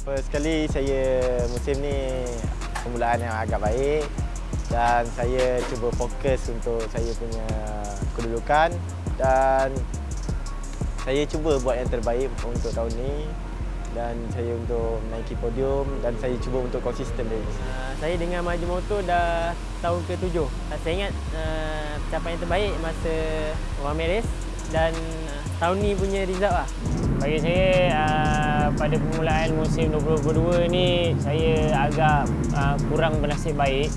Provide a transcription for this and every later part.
First kali saya musim ni permulaan yang agak baik dan saya cuba fokus untuk saya punya kedudukan dan saya cuba buat yang terbaik untuk tahun ni dan saya untuk menaiki podium dan saya cuba untuk konsisten race. Saya dengan maju motor dah tahun ke-7. Saya ingat pencapaian terbaik masa One Man Race dan tahun ni punya result lah. Bagi saya, pada permulaan musim 2022 ni saya agak kurang bernasib baik.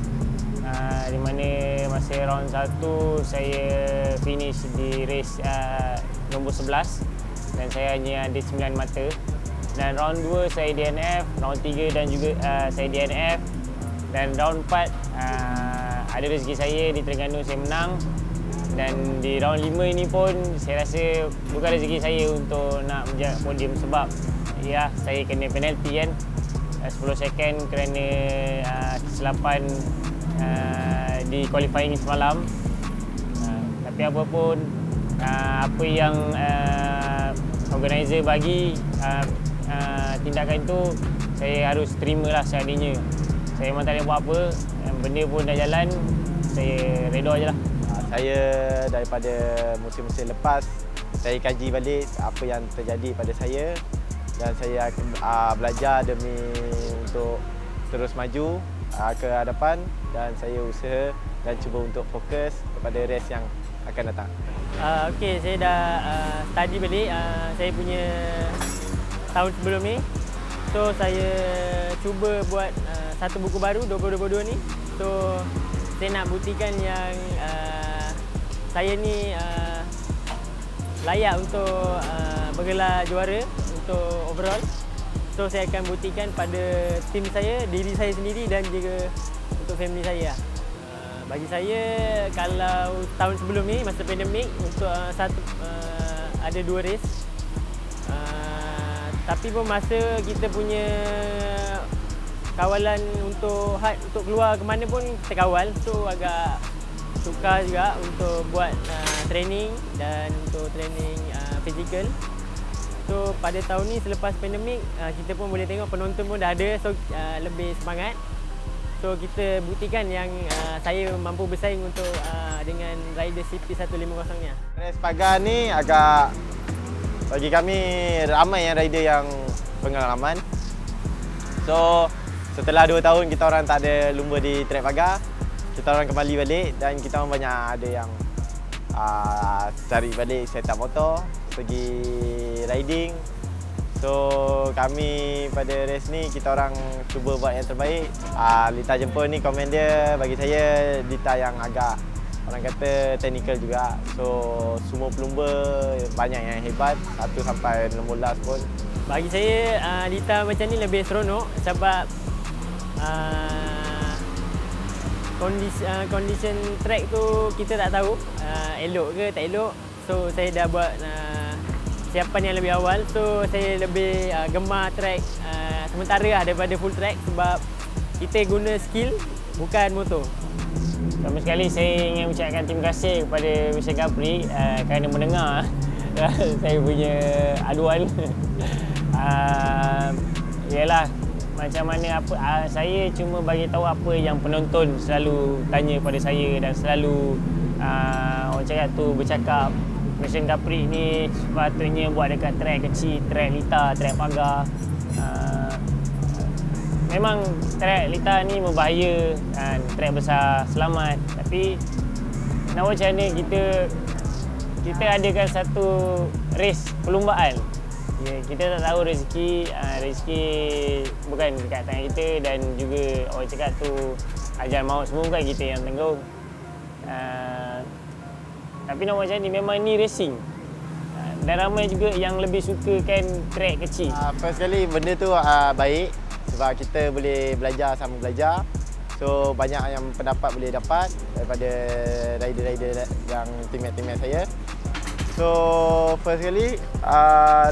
Di mana masa round 1 saya finish di race nombor 11 dan saya hanya ada 9 mata. Dan round 2 saya DNF, round 3 dan juga saya DNF. Dan round 4 ada rezeki saya di Terengganu saya menang. Dan di round 5 ini pun saya rasa bukan rezeki saya untuk nak menjaga podium sebab ya saya kena penalti kan 10 second kerana kesilapan di qualifying semalam. Tapi apapun apa yang organizer bagi tindakan itu saya harus terimalah seadanya. Saya memang tak boleh buat apa, benda pun dah jalan, saya reda je lah. Saya daripada musim-musim lepas, saya kaji balik apa yang terjadi pada saya dan saya belajar demi untuk terus maju ke hadapan dan saya usaha dan cuba untuk fokus kepada race yang akan datang. Okey, saya dah study balik saya punya tahun sebelum ni. So saya cuba buat satu buku baru 2022 ni. So saya nak buktikan yang saya ni layak untuk bergelar juara untuk overall. So saya akan buktikan pada tim saya, diri saya sendiri dan juga untuk family saya. Bagi saya kalau tahun sebelum ni masa pandemik untuk ada 2 race. Tapi pun masa kita punya kawalan untuk keluar ke mana pun terkawal, so agak sukar juga untuk buat training dan untuk training fizikal. So pada tahun ni selepas pandemik kita pun boleh tengok penonton pun dah ada, so lebih semangat. So kita buktikan yang saya mampu bersaing untuk dengan rider CP150-nya. Race pagar ni agak bagi kami ramai yang rider yang pengalaman. So setelah 2 tahun kita orang tak ada lumba di trek pagar, kita orang kembali balik dan kita orang banyak ada yang cari balik setup motor, segi riding. So kami pada race ni kita orang cuba buat yang terbaik. Lita Jempol ni komen dia bagi saya Lita yang agak orang kata teknikal juga. So semua pelumba banyak yang hebat, 1 sampai nombor last pun. Bagi saya Lita macam ni lebih seronok sebab condition track tu kita tak tahu elok ke tak elok. So saya dah buat siapan yang lebih awal, so saya lebih gemar track sementara lah daripada full track sebab kita guna skill bukan motor. Pertama sekali saya ingin ucapkan terima kasih kepada Mr. Capri kerana mendengar saya punya aduan. Ialah macam mana saya cuma bagi tahu apa yang penonton selalu tanya pada saya dan selalu orang cakap tu bercakap Mr. Capri ni sepatutnya buat dekat track kecil, track Lita, track pagar. Memang track Lita ni berbahaya dan track besar selamat, tapi nak buat macam mana kita adakan satu race perlumbaan. Ya, kita tak tahu rezeki bukan dekat tangan kita dan juga orang cakap tu ajal maut semua bukan kita yang tanggung. Tapi nak buat macam ni memang ni racing. Dan ramai juga yang lebih sukakan track kecil. First kali benda tu baik sebab kita boleh belajar sama belajar. So banyak yang pendapat boleh dapat daripada rider-rider yang teammate-teammate saya. So first kali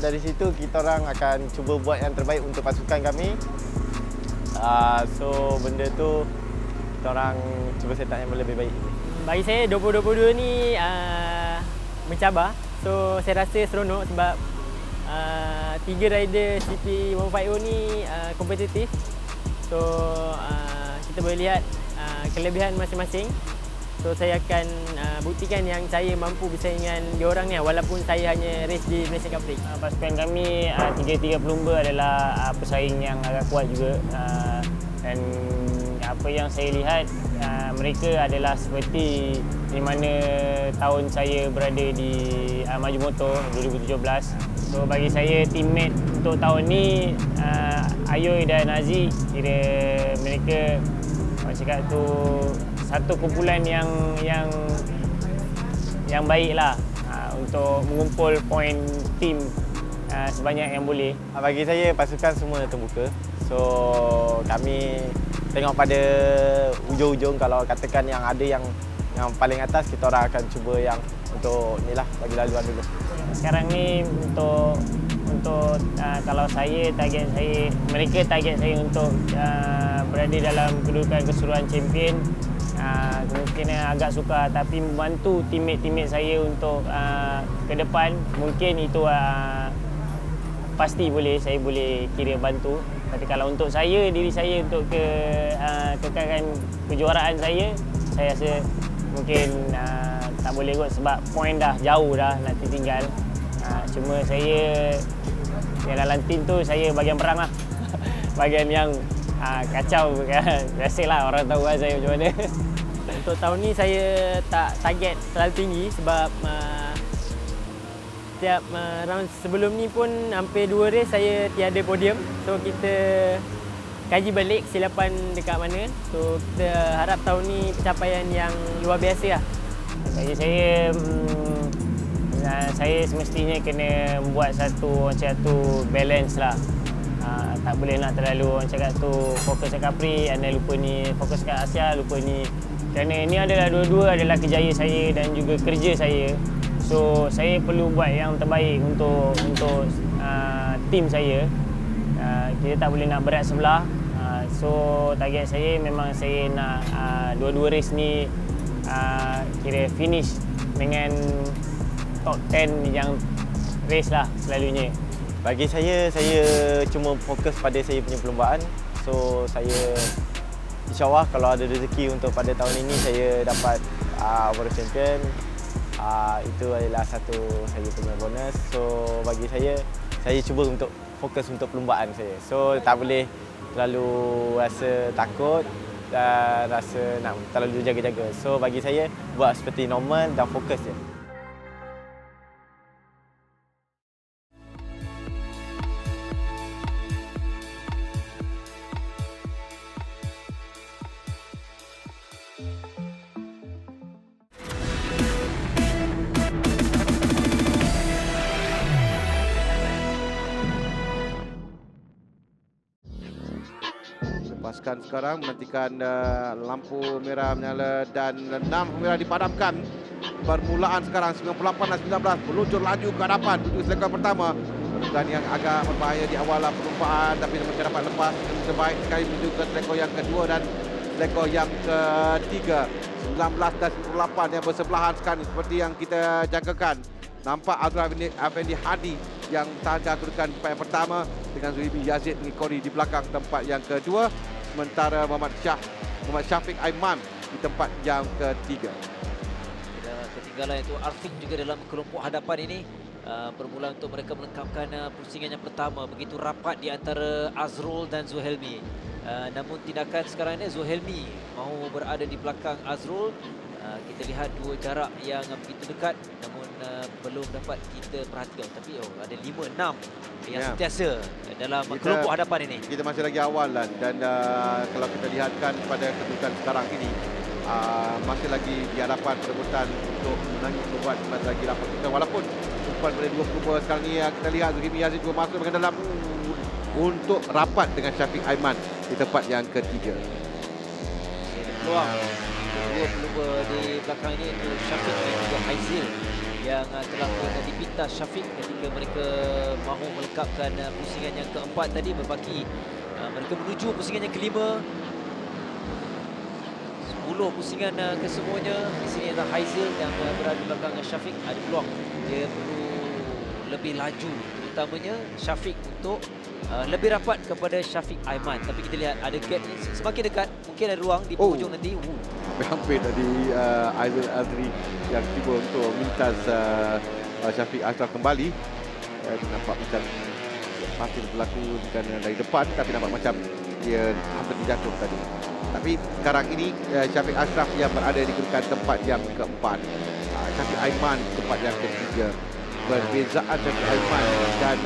dari situ kita orang akan cuba buat yang terbaik untuk pasukan kami. So benda tu kita orang cuba set up yang lebih baik. Bagi saya 2022 ni mencabar. So saya rasa seronok sebab 3 rider CP150 ni kompetitif. So kita boleh lihat kelebihan masing-masing. So saya akan buktikan yang saya mampu bersaing dengan diorang ni walaupun saya hanya race di Malaysia Cup Prix. Pasukan kami 3 pelumba adalah pesaing yang agak kuat juga, dan apa yang saya lihat mereka adalah seperti di mana tahun saya berada di Maju Motor 2017. So bagi saya teammate untuk tahun ni Ayoy dan Aziz, kira mereka macam cakap tu satu kumpulan yang baiklah untuk mengumpul poin tim sebanyak yang boleh. Bagi saya pasukan semua terbuka. So kami tengok pada ujung-ujung, kalau katakan yang ada yang paling atas, kita orang akan cuba yang untuk ni lah bagi laluan dulu. Sekarang ni untuk kalau mereka target saya untuk berada dalam kedudukan keseluruhan champion, kemungkinan agak sukar, tapi membantu teammate saya untuk ke depan mungkin itu pasti saya boleh kira bantu. Tapi kalau untuk diri saya untuk kekalkan kejuaraan saya rasa mungkin tak boleh kot sebab poin dah jauh dah nak tertinggal. Cuma saya dalam tim tu saya bahagian perang lah. Bahagian yang kacau kan. Biasalah orang tahu lah saya macam mana. Untuk tahun ni saya tak target terlalu tinggi sebab setiap round sebelum ni pun hampir 2 race saya tiada podium. So kita kaji balik kesilapan dekat mana. So kita harap tahun ni pencapaian yang luar biasa lah. Bagi saya semestinya kena buat satu balance lah. Tak boleh nak terlalu orang cakap tu fokus kat Capri, anda lupa ni, fokus kat Asia, lupa ni. Kerana ini adalah dua-dua adalah kejayaan saya dan juga kerja saya. So saya perlu buat yang terbaik untuk tim saya. Kita tak boleh nak berat sebelah. So target saya memang saya nak dua-dua race ni kira finish dengan top 10 yang race lah selalunya. Bagi saya cuma fokus pada saya punya perlombaan. So saya insyaAllah kalau ada rezeki untuk pada tahun ini saya dapat World Champion, itu adalah satu saya punya bonus. So bagi saya cuba untuk fokus untuk perlombaan saya. So tak boleh terlalu rasa takut dan rasa nak terlalu jaga-jaga. So bagi saya buat seperti normal dan fokus je. Lepaskan sekarang, menantikan lampu merah menyala dan lampu merah dipadamkan. Permulaan sekarang 98 dan 19 meluncur laju ke hadapan tuju selekor pertama. Dan yang agak berbahaya di awal perlumbaan, tapi mereka dapat lepas sebaik sekali menuju ke selekor yang kedua dan selekor yang ketiga. 19 dan 98 yang bersebelahan sekarang seperti yang kita jangkakan. Nampak Azrul Effendi Hadi yang tahan kedudukan tempat yang pertama dengan Zuhibi Yazid mengikuti di belakang tempat yang kedua, sementara Muhammad Syafiq Aiman di tempat yang ketiga. Ketinggalan itu Arfiq juga dalam kelompok hadapan ini. Permulaan untuk mereka melengkapkan pusingan yang pertama, begitu rapat di antara Azrul dan Zuhelmi. Namun tindakan sekarang ini Zuhelmi mahu berada di belakang Azrul. Kita lihat dua jarak yang begitu dekat, namun belum dapat kita perhatikan. Tapi ada 5-6 yang sentiasa dalam kelompok hadapan ini. Kita masih lagi awal dan kalau kita lihatkan pada kedudukan sekarang ini, masih lagi di hadapan perebutan untuk menangis membuat masih lagi rapat kita. Walaupun umpan pada dua pelumba sekarang ni, kita lihat Zuhimi Yazid juga masuk dengan dalam untuk rapat dengan Syafiq Aiman di tempat yang ketiga. peluang. Dua pelumba di belakang ini itu Syafiq dan juga Haizil yang telah pun dipintas Syafiq ketika mereka mahu melengkapkan pusingan yang keempat tadi, berbaki mereka menuju pusingan yang kelima. 10 pusingan kesemuanya. Di sini adalah Haizil yang berada di belakang Syafiq. Ada peluang dia perlu lebih laju, terutamanya Syafiq untuk lebih rapat kepada Syafiq Aiman. Tapi kita lihat ada gap ni semakin dekat, mungkin ada ruang di penghujung nanti. Hampir tadi Aizil Azri yang cuba untuk mintas Syafiq Ashraf kembali. Nampak macam pasti berlaku dari depan, tapi nampak macam dia hampir terjatuh tadi. Tapi sekarang ini Syafiq Ashraf yang berada di kedudukan tempat yang keempat. Syafiq Aiman tempat yang ketiga. Perbezaan Syafiq Aiman dan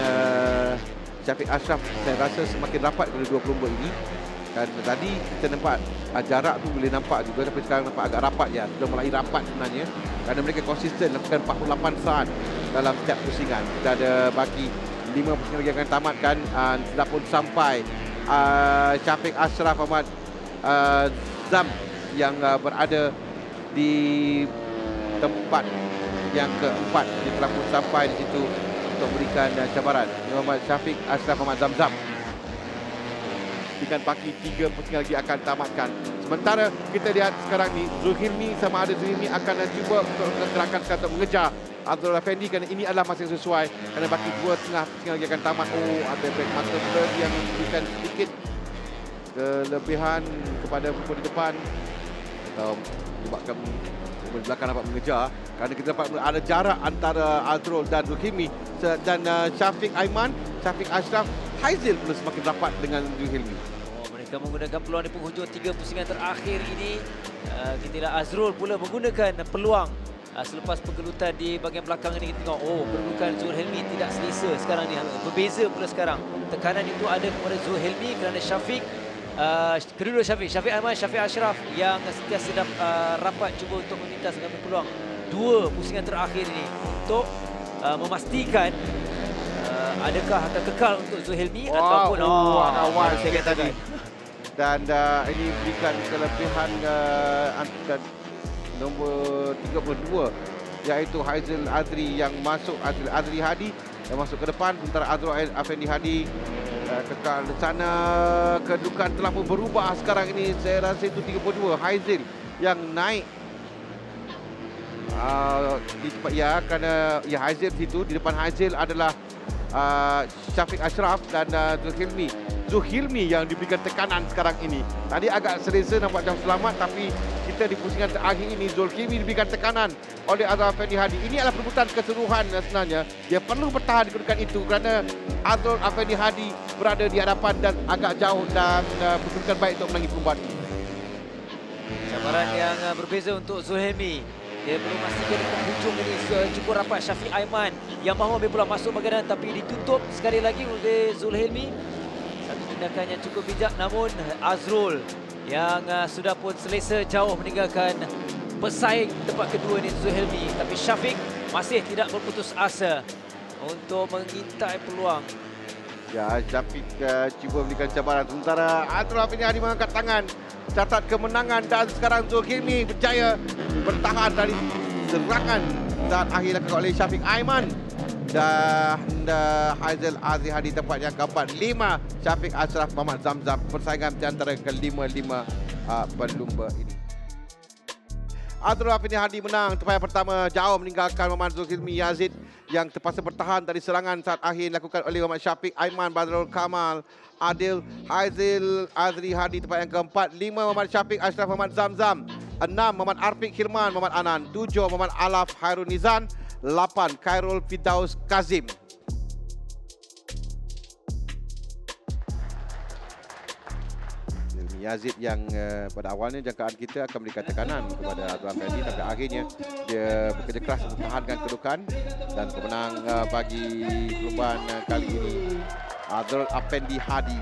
Syafiq Ashraf saya rasa semakin rapat kepada dua pelumba ini. Dan tadi kita nampak jarak tu boleh nampak juga, tapi sekarang nampak agak rapat ya. Sudah mulai rapat sebenarnya kerana mereka konsisten lakukan 48 saat dalam setiap pusingan. Kita ada bagi 5 pusingan lagi akan tamatkan. Sudah pun sampai Syafiq Ashraf Ahmad Zam yang berada di tempat yang keempat. Dia telah pun sampai di situ untuk berikan cabaran. Muhammad Syafiq Ashraf Ahmad Zamzam dengan baki 3 pusingan lagi akan tamatkan. Sementara kita lihat sekarang ni Zulkifli sama ada Zulkifli akan cuba untuk gerakan sekarang untuk mengejar Azrul Effendi kerana ini adalah masa yang sesuai kerana baki 2.5 pusingan lagi akan tamat. Ada back mata blur yang memberikan sedikit kelebihan kepada pemain di depan atau menyebabkan pemain belakang dapat mengejar kerana kita dapat ada jarak antara Azrul dan Zulkifli dan Syafiq Aiman, Syafiq Ashraf, Haizil pun semakin rapat dengan Zulkifli. Mereka menggunakan peluang di penghujung 3 pusingan terakhir ini. Kita lihat Azrul pula menggunakan peluang selepas pergelutan di bahagian belakang ini. Kita tengok kedudukan Zulhelmi tidak selesa sekarang ni, berbeza pula sekarang. Tekanan itu ada kepada Zulhelmi kerana Syafiq kedua-dua Syafiq Aiman, Syafiq Ashraf yang sentiasa rapat cuba untuk memintas dengan peluang 2 pusingan terakhir ini untuk memastikan adakah akan kekal untuk Zulhelmi ataupun awal saya tadi. Dan ini berikan kelebihan nombor 32 iaitu Haizil Azri yang masuk, Azri Hadi yang masuk ke depan, sementara Azrul Effendi Hadi kekal di sana. Kedudukan telah pun berubah sekarang ini. Saya rasa itu 32 Haizil yang naik di tempat kerana Haizil di situ. Di depan Haizil adalah Syafiq Ashraf dan Zulkifli yang diberikan tekanan sekarang ini. Tadi agak selesa nampak macam selamat, tapi kita di pusingan terakhir ini Zulkifli diberikan tekanan oleh Azrul Effendi Hadi. Ini adalah perebutan keseluruhan sebenarnya. Dia perlu bertahan di kedudukan itu kerana Azrul Effendi Hadi berada di hadapan dan agak jauh dan berkedudukan baik untuk menangis perlumbaan ini. Cabaran yang berbeza untuk Zulhelmi. Dia belum memastikan di penghujung ini cukup rapat Syafiq Aiman yang mahu ambil bola masuk bahagian tapi ditutup sekali lagi oleh Zulhelmi. Satu tindakan yang cukup bijak, namun Azrul yang sudah pun selesa jauh meninggalkan pesaing tempat kedua ini Zulhelmi. Tapi Syafiq masih tidak berputus asa untuk mengintai peluang. Syafiq cuba berikan cabaran, sementara Azrul Effendi Hadi mengangkat tangan catat kemenangan dan sekarang Zulkifli berjaya bertahan dari serangan dan akhir dilakukan oleh Syafiq Aiman dan Haizil Azri Hadi tempat yang keempat. 5 Syafiq Ashraf Muhammad Zamzam, persaingan di antara kelima-lima pelumba ini. Azrul Effendi Hadi menang tempat yang pertama, jauh meninggalkan Muhammad Zulkifli Yazid yang terpaksa bertahan dari serangan saat akhir dilakukan oleh Muhammad Syafiq Aiman, Badrul Kamal Adil. Haizil Azri Hadi tempat yang keempat. 5 Muhammad Syafiq Ashraf Muhammad Zamzam. 6 Muhammad Arfiq Khirman Muhammad Anan. 7 Muhammad Alaf Hairul Nizan. 8 Khairul Firdaus Kazim. Yazid yang pada awalnya jangkaan kita akan memberikan tekanan kepada Azrul Effendi, tapi akhirnya dia bekerja keras untuk mempertahankan kedudukan dan pemenang bagi perlombaan kali ini Azrul Effendi Hadi,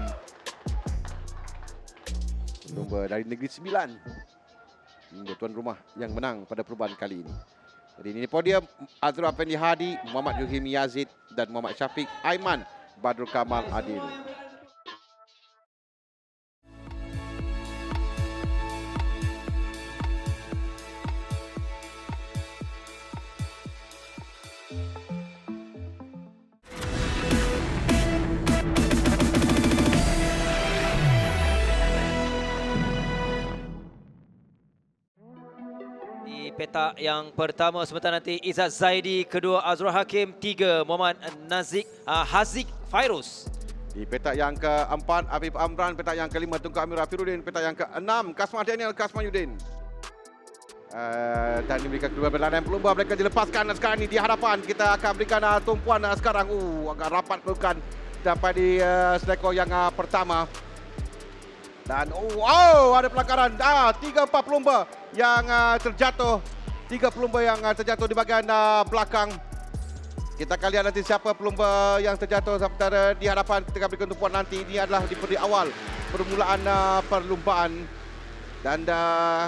pelumba dari Negeri Sembilan, tuan rumah yang menang pada perlombaan kali ini. Jadi ini podium Azrul Effendi Hadi, Muhammad Zulkifli Yazid dan Muhammad Syafiq Aiman, Badrul Kamal Adil. Ini petak yang pertama, sementara nanti Izzat Zaidi, kedua Azrul Hakim, tiga Muhammad Haziq Fairuz. Di petak yang keempat, Afif Amran. Petak yang kelima, Tunku Amir Afiruddin. Petak yang keenam, Kasmah Daniel Kasmayuddin. Dan diberikan kedua berlarian pelumba, mereka dilepaskan sekarang ini di hadapan. Kita akan berikan tumpuan sekarang. Agak rapat kedudukan sampai di selekor yang pertama. Dan ada pelanggaran. 3-4 pelumba yang terjatuh. 3 pelumba yang terjatuh di bahagian belakang. Kita akan lihat nanti siapa pelumba yang terjatuh sementara di hadapan. Kita akan berikan tumpuan nanti. Ini adalah di awal permulaan perlumbaan. Dan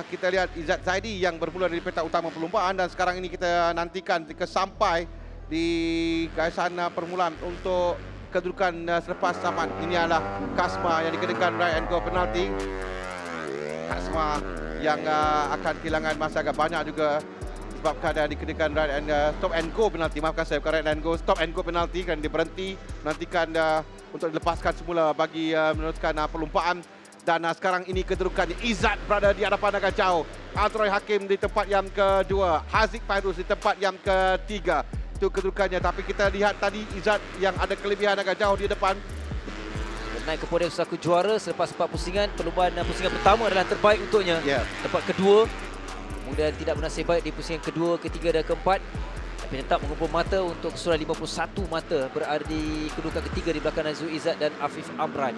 kita lihat Izzat Zaidi yang bermula dari petak utama perlumbaan. Dan sekarang ini kita nantikan jika sampai di garisan permulaan untuk kedudukan selepas tamat. Ini adalah Kasmah yang dikenakan right and go penalti. Kasmah yang akan kehilangan masa agak banyak juga sebabkan dikenakan right and stop and go penalti. Maafkan saya, bukan right and go, stop and go penalti kerana dia berhenti menantikan untuk dilepaskan semula bagi meneruskan perlumbaan. Dan sekarang ini kedudukannya Izzat berada di hadapan agak jauh. Azrul Hakim di tempat yang kedua. Haziq Fairuz di tempat yang ketiga. Itu kedudukannya. Tapi kita lihat tadi Izzat yang ada kelebihan agak jauh di depan. Naik ke podium selaku juara selepas 4 pusingan. Perlumbaan pusingan pertama adalah terbaik untuknya. Tempat kedua. Kemudian tidak bernasib baik di pusingan kedua, ketiga dan keempat. Tapi tetap mengumpul mata untuk keseluruhan 51 mata berada di kedudukan ketiga di belakang Nazrul Izzat dan Afif Amran.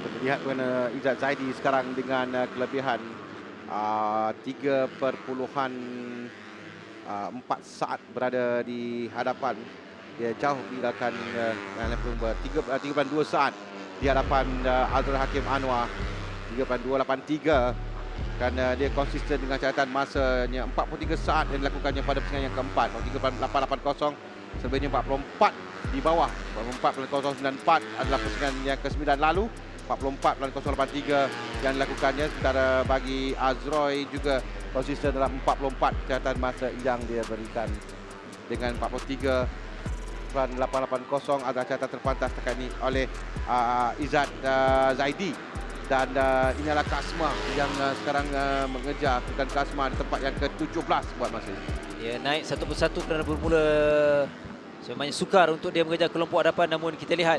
Kita lihat kerana Izzat Zaidi sekarang dengan kelebihan 3.4 saat berada di hadapan. Dia jauh tinggalkan pelumba 3.2 saat di hadapan Azrul Hakim Anwar. 3.283 kerana dia konsisten dengan catatan masanya 43 saat yang dilakukannya pada pusingan yang keempat. 3.880 selebihnya 44 di bawah. 44.094 adalah pusingan yang ke-9 lalu. 44.083 yang dilakukannya. Sementara bagi Azroy juga konsisten dalam 44 catatan masa yang dia berikan dengan 43.880 adalah catatan terpantas tekan ini oleh Izzat Zaidi. Dan ini adalah Kasmah yang sekarang mengejar. Dan Kasmah di tempat yang ke-17 buat masa ini. Dia naik satu persatu kerana bermula sebenarnya sukar untuk dia mengejar kelompok hadapan. Namun kita lihat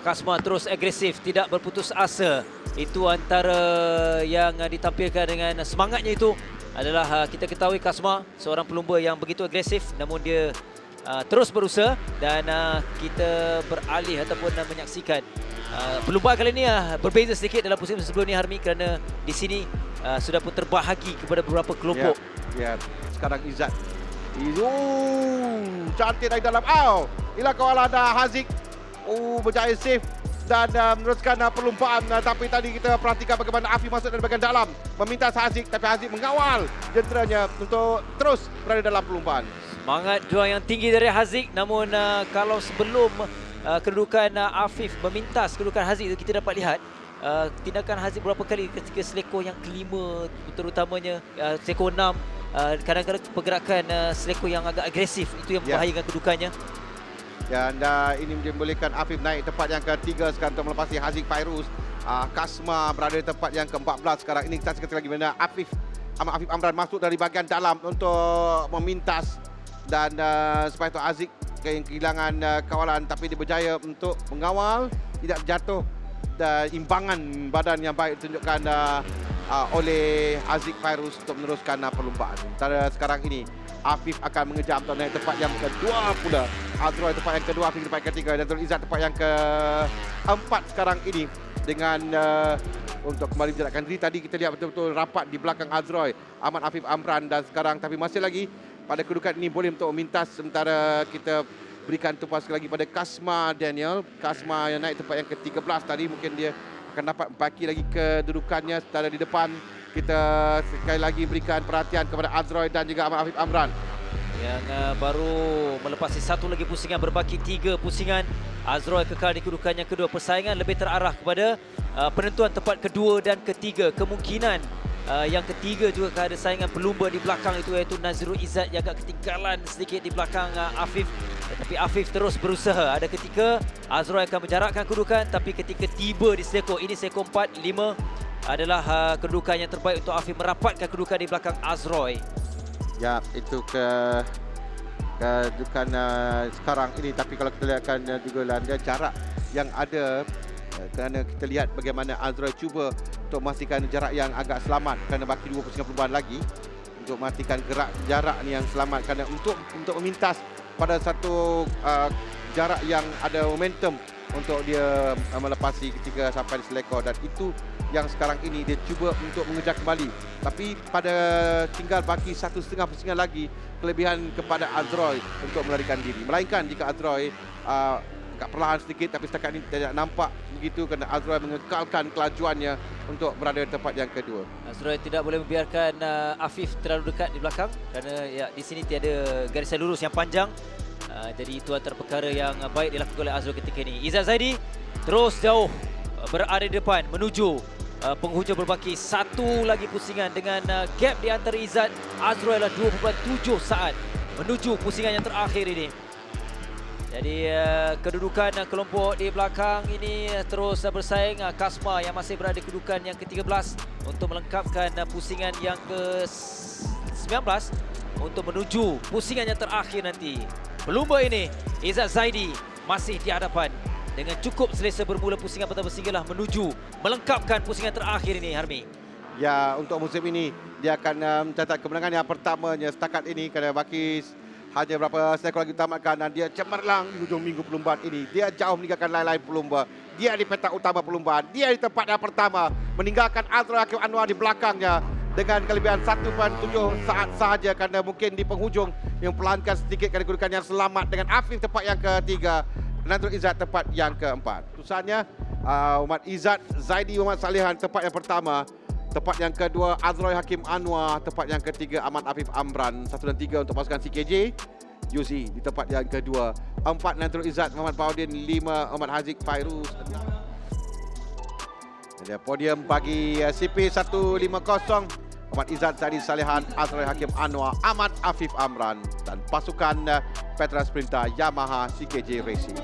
Kasmah terus agresif, tidak berputus asa. Itu antara yang ditampilkan dengan semangatnya itu adalah kita ketahui Kasmah seorang pelumba yang begitu agresif, namun dia terus berusaha. Dan kita beralih ataupun menyaksikan perlumbaan kali ini berbeza sedikit dalam pusingan sebelum ni Harmi, kerana di sini sudah pun terbahagi kepada beberapa kelompok. Sekarang Izzat cantik dari dalam. Inilah kawalan Haziq. Berjaya save dan meneruskan perlumbaan. Tapi tadi kita perhatikan bagaimana Afif masuk dari bahagian dalam meminta Haziq, tapi Haziq mengawal jenderanya untuk terus berada dalam perlumbaan. Semangat juang yang tinggi dari Haziq. Namun kalau sebelum kedudukan Afif memintas kedudukan Haziq itu, kita dapat lihat tindakan Haziq beberapa kali ketika selekor yang kelima, terutamanya selekor 6, kadang-kadang pergerakan selekor yang agak agresif. Itu yang membahayakan kedudukannya. Dan ini membolehkan Afif naik tempat yang ketiga sekarang untuk melepasi Haziq Fairuz. Kasmah berada di tempat yang ke-14 sekarang ini. Kita sekali lagi mana Afif Amran masuk dari bahagian dalam untuk memintas. Dan supaya itu Haziq kehilangan kawalan, tapi dia berjaya untuk mengawal, tidak jatuh. Dan imbangan badan yang baik ditunjukkan oleh Haziq Fairuz untuk meneruskan perlumbaan. Sementara sekarang ini Afif akan mengejar untuk naik tempat yang kedua pula. Azroy tempat yang kedua, Afif tempat yang ketiga, dan Izzat tempat yang keempat sekarang ini. Dengan untuk kembali menjelaskan diri, tadi kita lihat betul-betul rapat di belakang Azroy, Ahmad Afif Amran. Dan sekarang tapi masih lagi pada kedudukan ini boleh untuk memintas. Sementara kita berikan tumpuan sekali lagi pada Kasmah Daniel. Kasmah yang naik tempat yang ke-13 tadi, mungkin dia akan dapat baki lagi kedudukannya. Sementara di depan kita sekali lagi berikan perhatian kepada Azroy dan juga Ahmad Afif Amran yang baru melepasi satu lagi pusingan, berbaki 3 pusingan. Azroy kekal di kedudukan yang kedua. Persaingan lebih terarah kepada penentuan tempat kedua dan ketiga. Kemungkinan yang ketiga juga ada saingan pelumba di belakang itu, iaitu Nazrul Izzat yang agak ketinggalan sedikit di belakang Afif. Tetapi Afif terus berusaha. Ada ketika Azroy akan menjarakkan kedudukan, tapi ketika tiba di selekor ini, selekor 4-5, adalah kedudukan yang terbaik untuk Afif merapatkan kedudukan di belakang Azroy. Ya, itu kedudukan sekarang ini. Tapi kalau kita lihatkan juga dia jarak yang ada, kerana kita lihat bagaimana Azroy cuba untuk memastikan jarak yang agak selamat kerana baki 2 pusingan perubahan lagi untuk memastikan gerak jarak ni yang selamat kerana untuk memintas pada satu jarak yang ada momentum untuk dia melepasi ketika sampai di selekor, dan itu yang sekarang ini dia cuba untuk mengejar kembali. Tapi pada tinggal baki 1,5 pusingan lagi kelebihan kepada Azroy untuk melarikan diri. Melainkan jika Azroy agak perlahan sedikit, tapi setakat ini tidak nampak begitu kerana Azroy mengekalkan kelajuannya untuk berada di tempat yang kedua. Azroy tidak boleh membiarkan Afif terlalu dekat di belakang kerana ya, di sini tiada garisan lurus yang panjang. Jadi itu antara perkara yang baik dilakukan oleh Azroy ketika ini. Izzat Zaidi terus jauh berada di depan menuju penghujung berbaki satu lagi pusingan dengan gap di antara Izzat Azroy adalah 2.7 saat menuju pusingan yang terakhir ini. Jadi kedudukan kelompok di belakang ini terus bersaing. Kasma yang masih berada di kedudukan yang ke-13 untuk melengkapkan pusingan yang ke-19 untuk menuju pusingan yang terakhir nanti. Pelumba ini Izzat Zaidi masih di hadapan dengan cukup selesa bermula pusingan pertama sehinggalah menuju melengkapkan pusingan terakhir ini, Harmi. Ya, untuk musim ini dia akan mencatat kemenangan yang pertamanya setakat ini kerana baki hanya berapa selekor lagi tamatkan, dan dia cemerlang di hujung minggu perlumbaan ini. Dia jauh meninggalkan lain-lain pelumba. Dia di petak utama perlumbaan. Dia di tempat yang pertama meninggalkan Azroy Hakim Anwar di belakangnya dengan kelebihan 1.7 saat sahaja kerana mungkin di penghujung yang perlahankan sedikit kerana kedudukan yang selamat dengan Afif tempat yang ketiga, Nazrul Izzat tempat yang keempat. Terusannya Muhammad Izzat Zaidi Muhammad Salihan tempat yang pertama, tempat yang kedua Azroy Hakim Anwar, tempat yang ketiga Ahmad Afif Amran 1 dan 3 untuk pasukan CKJ. Yuzi di tempat yang kedua, 4 Nazrul Izzat Muhammad Faudin, 5 Muhammad Haziq Fairuz. Jadi podium bagi CP 150, Muhammad Izzat Zaidi Salihan, Azroy Hakim Anwar, Ahmad Afif Amran dan pasukan Petra Sprinter Yamaha CKJ Racing.